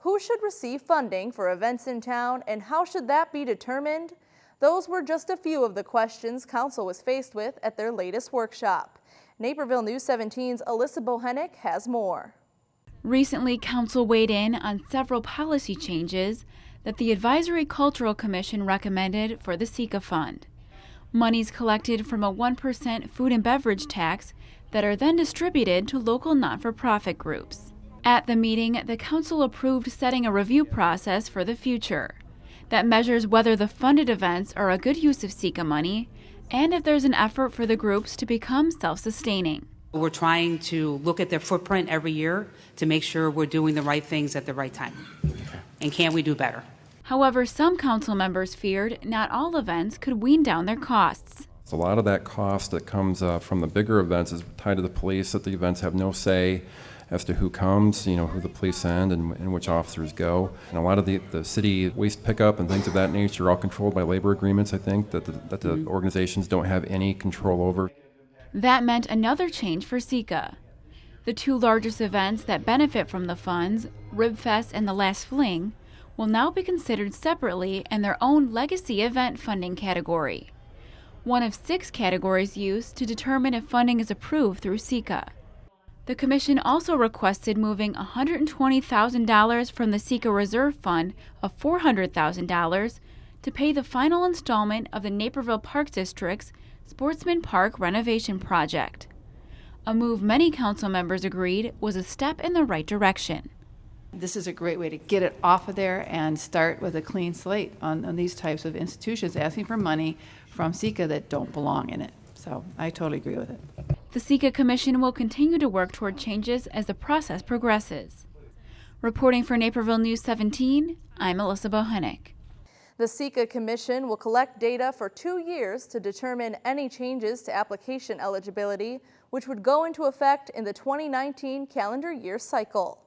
Who should receive funding for events in town, and how should that be determined? Those were just a few of the questions Council was faced with at their latest workshop. Naperville News 17's Alyssa Bohennick has more. Recently, Council weighed in on several policy changes that the Advisory Cultural Commission recommended for the SECA fund. Monies collected from a 1% food and beverage tax that are then distributed to local not-for-profit groups. At the meeting, the Council approved setting a review process for the future that measures whether the funded events are a good use of SECA money and if there's an effort for the groups to become self-sustaining. We're trying to look at their footprint every year to make sure we're doing the right things at the right time. And can we do better? However, some council members feared not all events could wean down their costs. A lot of that cost that comes from the bigger events is tied to the police, that the events have no say as to who comes, who the police send and which officers go. And a lot of the city waste pickup and things of that nature are all controlled by labor agreements, I think, that the organizations don't have any control over. That meant another change for SECA. The two largest events that benefit from the funds, Ribfest and the Last Fling, will now be considered separately in their own legacy event funding category, one of 6 categories used to determine if funding is approved through SECA. The Commission also requested moving $120,000 from the SECA Reserve Fund of $400,000 to pay the final installment of the Naperville Park District's Sportsman Park renovation project. A move many council members agreed was a step in the right direction. This is a great way to get it off of there and start with a clean slate on these types of institutions asking for money from SECA that don't belong in it. So I totally agree with it. The SECA Commission will continue to work toward changes as the process progresses. Reporting for Naperville News 17, I'm Alyssa Bohennick. The SECA Commission will collect data for 2 years to determine any changes to application eligibility, which would go into effect in the 2019 calendar year cycle.